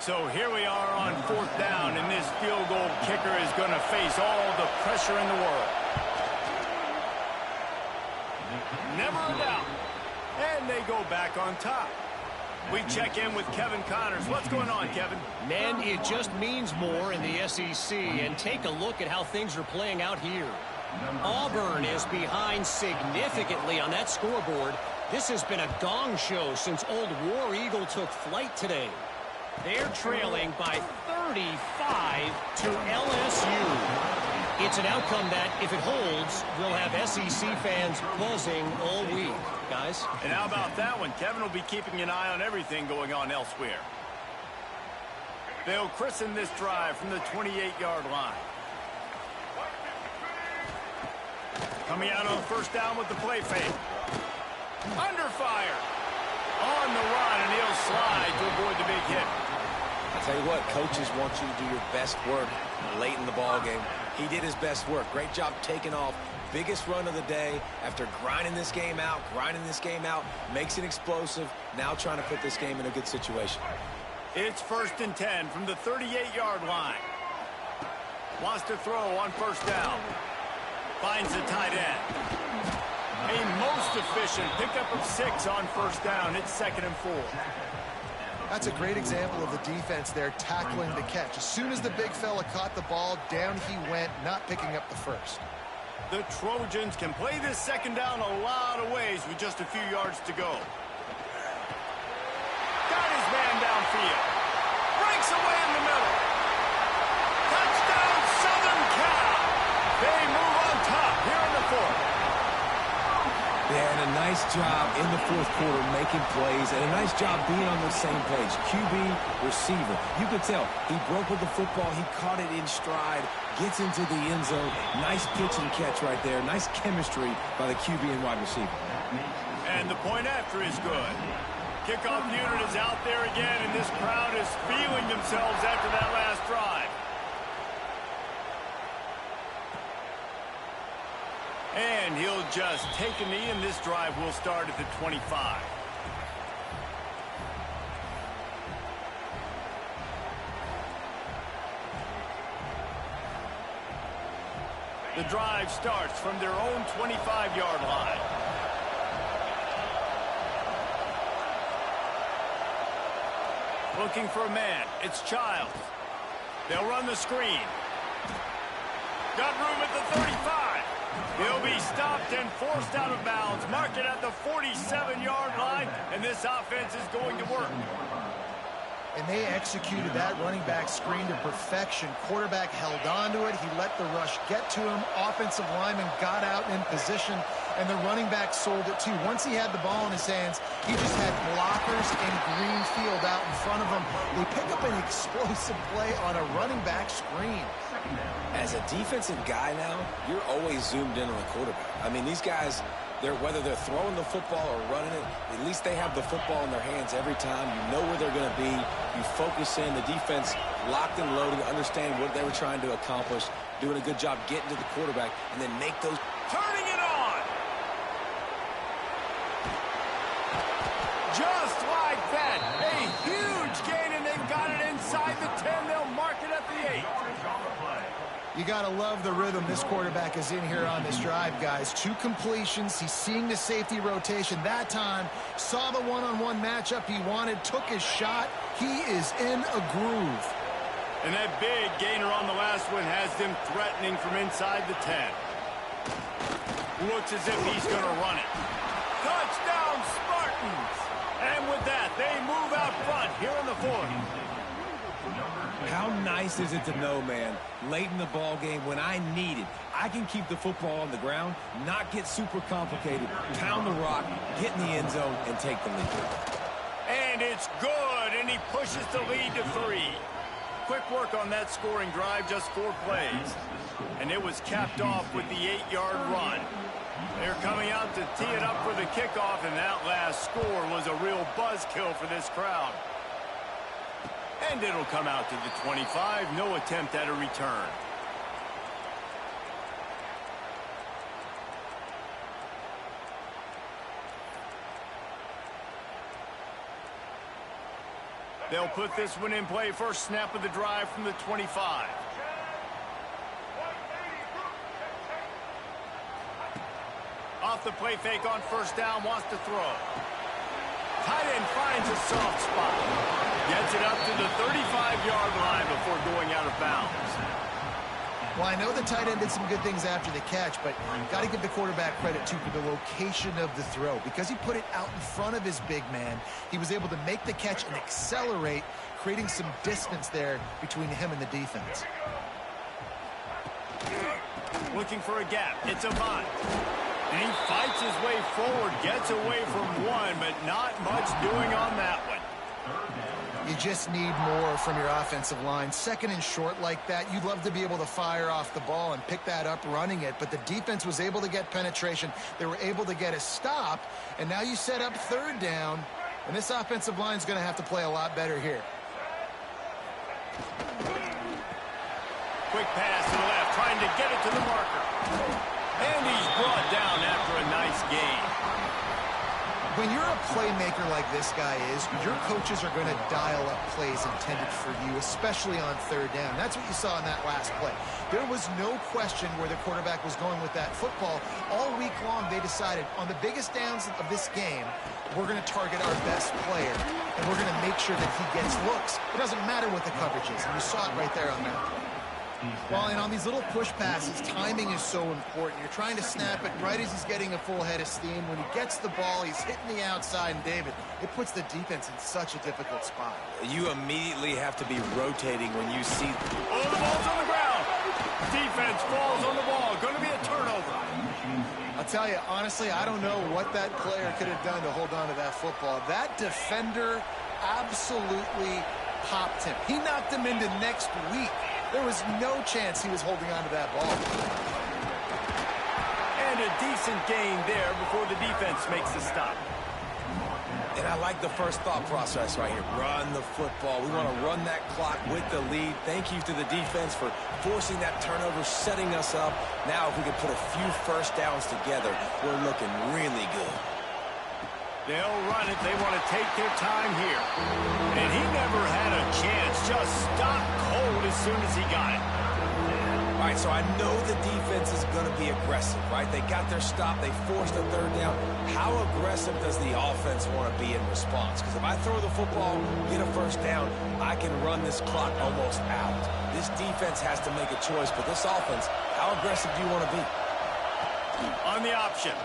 So here we are on 4th down, and this field goal kicker is going to face all the pressure in the world. Never a doubt. And they go back on top. We check in with Kevin Connors. What's going on, Kevin? Man, it just means more in the SEC. And take a look at how things are playing out here. Auburn is behind significantly on that scoreboard. This has been a gong show since old War Eagle took flight today. They're trailing by 35 to LSU. It's an outcome that, if it holds, will have SEC fans buzzing all week, guys. And how about that one? Kevin will be keeping an eye on everything going on elsewhere. They'll christen this drive from the 28-yard line. Coming out on first down with the play fake. Under fire. On the run, and he'll slide to avoid the big hit. I tell you what, coaches want you to do your best work late in the ball game. He did his best work. Great job taking off. Biggest run of the day after grinding this game out, makes it explosive. Now trying to put this game in a good situation. It's 1st and 10 from the 38-yard line. Wants to throw on first down. Finds the tight end. A most efficient pickup of 6 on first down. It's 2nd and 4. That's a great example of the defense there tackling the catch. As soon as the big fella caught the ball, down he went, not picking up the first. The Trojans can play this second down a lot of ways with just a few yards to go. Got his man downfield. Breaks away in the middle. Touchdown, Southern Cal. They move on top here in the 4th. Yeah, and a nice Nice job in the fourth quarter making plays, and a nice job being on the same page. QB, receiver. You could tell he broke with the football. He caught it in stride, gets into the end zone. Nice pitch and catch right there. Nice chemistry by the QB and wide receiver. And the point after is good. Kickoff unit is out there again, and this crowd is feeling themselves after that last drive. And he'll just take a knee, and this drive will start at the 25. The drive starts from their own 25-yard line. Looking for a man. It's Childs. They'll run the screen. Got room at the 35. He'll be stopped and forced out of bounds. Mark it at the 47-yard line, and this offense is going to work. And they executed that running back screen to perfection. Quarterback held on to it. He let the rush get to him. Offensive lineman got out in position, and the running back sold it too. Once he had the ball in his hands, he just had blockers and green field out in front of him. They pick up an explosive play on a running back screen. As a defensive guy now, you're always zoomed in on the quarterback. I mean, these guys, whether they're throwing the football or running it, at least they have the football in their hands every time. You know where they're going to be. You focus in. The defense locked and loaded, understand what they were trying to accomplish, doing a good job getting to the quarterback, and then make those. Turning it on! Just like that. A huge gain, and they've got it inside the 10. They'll mark it at the 8. You got to love the rhythm this quarterback is in here on this drive, guys. 2 completions. He's seeing the safety rotation that time. Saw the one-on-one matchup he wanted. Took his shot. He is in a groove. And that big gainer on the last one has them threatening from inside the 10. Looks as if he's going to run it. Touchdown, Spartans! And with that, they move out front here in the 4th. How nice is it to know, man, late in the ball game when I need it, I can keep the football on the ground, not get super complicated, pound the rock, get in the end zone, and take the lead. And it's good, and he pushes the lead to 3. Quick work on that scoring drive, just 4 plays. And it was capped off with the 8-yard run. They're coming out to tee it up for the kickoff, and that last score was a real buzzkill for this crowd. And it'll come out to the 25. No attempt at a return. They'll put this one in play. First snap of the drive from the 25. Off the play fake on first down. Wants to throw. Tight end finds a soft spot. Gets it up to the 35-yard line before going out of bounds. Well, I know the tight end did some good things after the catch, but got to give the quarterback credit, too, for the location of the throw. Because he put it out in front of his big man, he was able to make the catch and accelerate, creating some distance there between him and the defense. Looking for a gap. It's Avant. And he fights his way forward, gets away from one, but not much doing on that one. You just need more from your offensive line. Second and short like that, you'd love to be able to fire off the ball and pick that up running it, but the defense was able to get penetration. They were able to get a stop, and now you set up 3rd down, and this offensive line is going to have to play a lot better here. Quick pass to the left, trying to get it to the marker. And he's brought down after a nice gain. When you're a playmaker like this guy is, your coaches are going to dial up plays intended for you, especially on 3rd down. That's what you saw in that last play. There was no question where the quarterback was going with that football. All week long, they decided on the biggest downs of this game, we're going to target our best player, and we're going to make sure that he gets looks. It doesn't matter what the coverage is, and you saw it right there on that play. Well, and on these little push passes, timing is so important. You're trying to snap it right as he's getting a full head of steam. When he gets the ball, he's hitting the outside, and David, it puts the defense in such a difficult spot. You immediately have to be rotating when you see. Oh, the ball's on the ground. Defense falls on the ball. Going to be a turnover. I'll tell you, honestly, I don't know what that player could have done to hold on to that football. That defender absolutely popped him. He knocked him into next week. There was no chance he was holding on to that ball. And a decent gain there before the defense makes the stop. And I like the first thought process right here. Run the football. We want to run that clock with the lead. Thank you to the defense for forcing that turnover, setting us up. Now if we can put a few first downs together, we're looking really good. They'll run it. They want to take their time here. And he never had a chance. Just stopped cold as soon as he got it. All right, so I know the defense is going to be aggressive, right? They got their stop. They forced a third down. How aggressive does the offense want to be in response? Because if I throw the football, get a first down, I can run this clock almost out. This defense has to make a choice, but this offense, how aggressive do you want to be? On the option.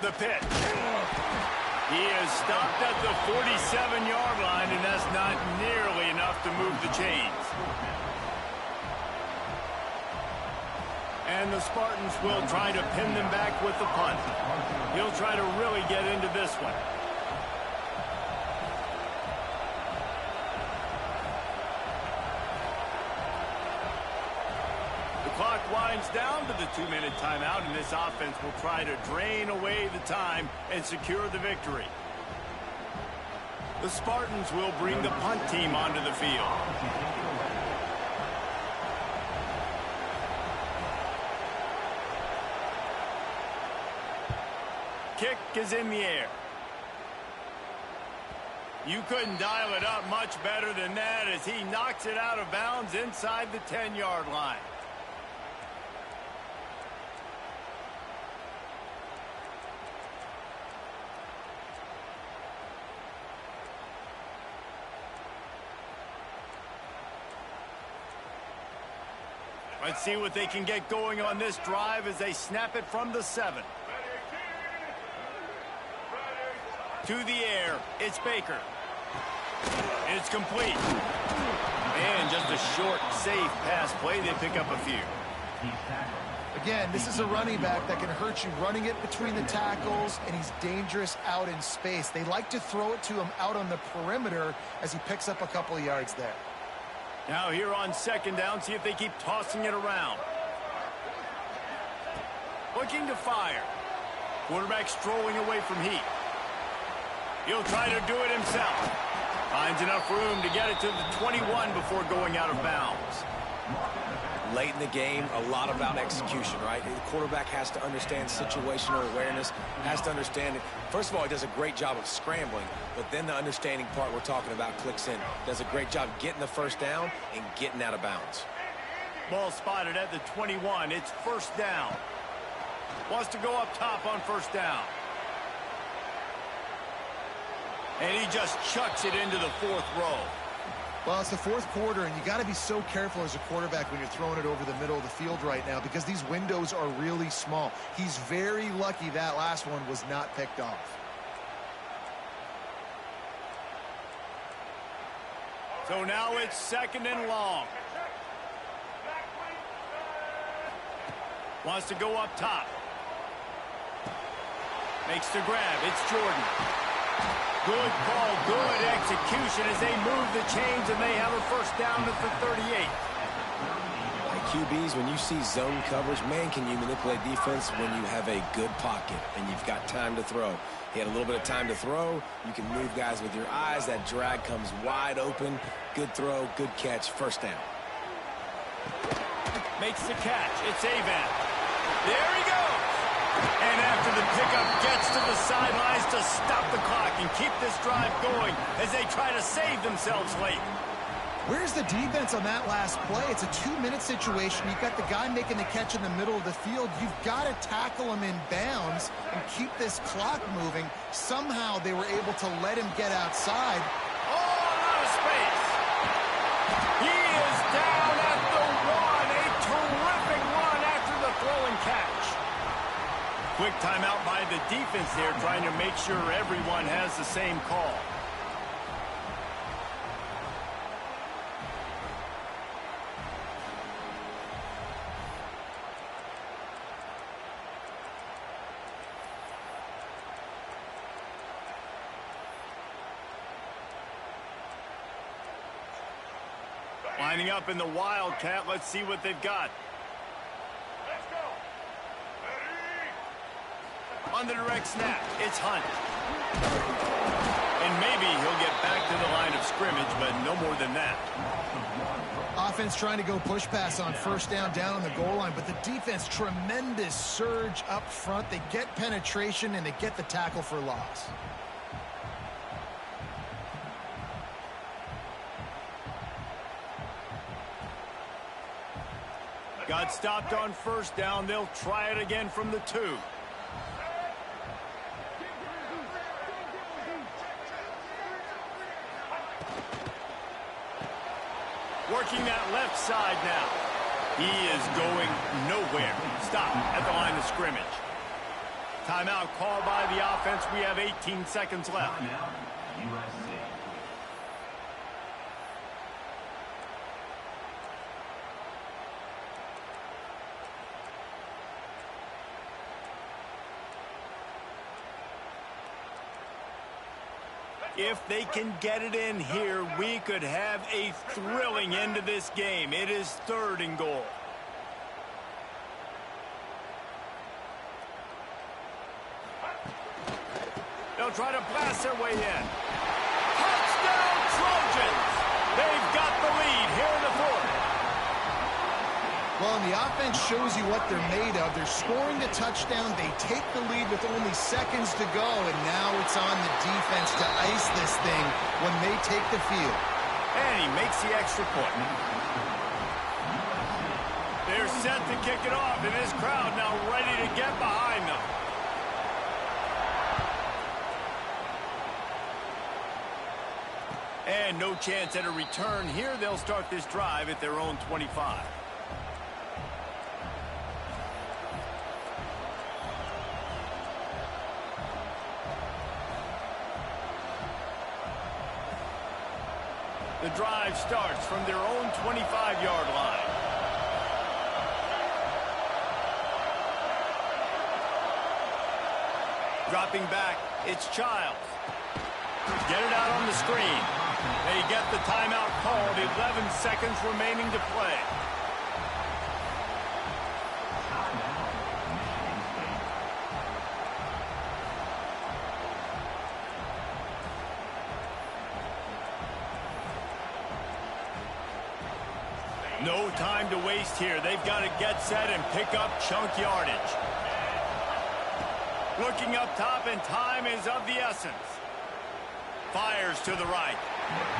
The pitch. He is stopped at the 47-yard line, and that's not nearly enough to move the chains. And the Spartans will try to pin them back with the punt. He'll try to really get into this one. The clock winds down to the 2-minute timeout, and this offense will try to drain away the time and secure the victory. The Spartans will bring the punt team onto the field. Kick is in the air. You couldn't dial it up much better than that as he knocks it out of bounds inside the 10-yard line. Let's see what they can get going on this drive as they snap it from the 7. To the air, it's Baker. It's complete. And just a short, safe pass play. They pick up a few. Again, this is a running back that can hurt you running it between the tackles, and he's dangerous out in space. They like to throw it to him out on the perimeter as he picks up a couple of yards there. Now here on second down, see if they keep tossing it around. Looking to fire. Quarterback strolling away from heat. He'll try to do it himself. Finds enough room to get it to the 21 before going out of bounds. Late in the game, a lot about execution, right? The quarterback has to understand situational awareness, has to understand it. First of all, he does a great job of scrambling, but then the understanding part we're talking about clicks in. Does a great job getting the first down and getting out of bounds. Ball spotted at the 21. It's first down. Wants to go up top on first down. And he just chucks it into the 4th row. Well, it's the 4th quarter, and you got to be so careful as a quarterback when you're throwing it over the middle of the field right now because these windows are really small. He's very lucky that last one was not picked off. So now it's 2nd and long. Wants to go up top. Makes the grab. It's Jordan. Good call, good execution as they move the chains, and they have a first down at the 38. QBs, when you see zone coverage, man, can you manipulate defense when you have a good pocket and you've got time to throw. He had a little bit of time to throw. You can move guys with your eyes. That drag comes wide open. Good throw, good catch, first down. Makes the catch. It's Avan. There he goes. And after the pickup, gets to the sidelines to stop the clock and keep this drive going as they try to save themselves late. Where's the defense on that last play? It's a 2-minute situation. You've got the guy making the catch in the middle of the field. You've got to tackle him in bounds and keep this clock moving. Somehow they were able to let him get outside. Oh, out of space. He is down at the 1. A terrific run after the throw and catch. Quick timeout by the defense there, trying to make sure everyone has the same call. Lining up in the Wildcat. Let's see what they've got. On the direct snap, it's Hunt. And maybe he'll get back to the line of scrimmage, but no more than that. Offense trying to go push pass on first down on the goal line, but the defense, tremendous surge up front. They get penetration, and they get the tackle for loss. Got stopped on first down. They'll try it again from the 2. Working that left side now. He is going nowhere. Stop at the line of scrimmage. Timeout called by the offense. We have 18 seconds left. USC. If they can get it in here, we could have a thrilling end to this game. It is 3rd and goal. They'll try to blast their way in. Touchdown Trojans! They've got the lead here in the 4th. Well, and the offense shows you what they're made of. They're scoring the touchdown. They take the lead with only seconds to go, and now it's on the defense to ice this thing when they take the field. And he makes the extra point. They're set to kick it off, and this crowd now ready to get behind them. And no chance at a return here. They'll start this drive at their own 25. The drive starts from their own 25-yard line. Dropping back, it's Childs. Get it out on the screen. They get the timeout called. 11 seconds remaining to play. No time to waste here. They've got to get set and pick up chunk yardage. Looking up top, and time is of the essence. Fires to the right.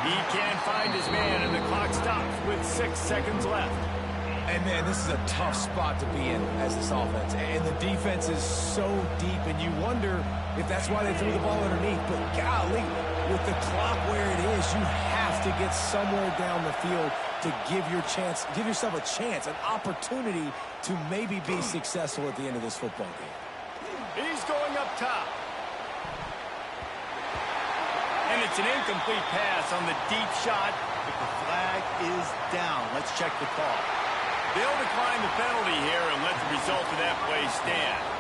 He can't find his man, and the clock stops with 6 seconds left. And, man, this is a tough spot to be in as this offense. And the defense is so deep, and you wonder if that's why they threw the ball underneath. But, golly, with the clock where it is, you have to get somewhere down the field to give yourself a chance, an opportunity to maybe be successful at the end of this football game. He's going up top. And it's an incomplete pass on the deep shot, but the flag is down. Let's check the call. They'll decline the penalty here and let the result of that play stand.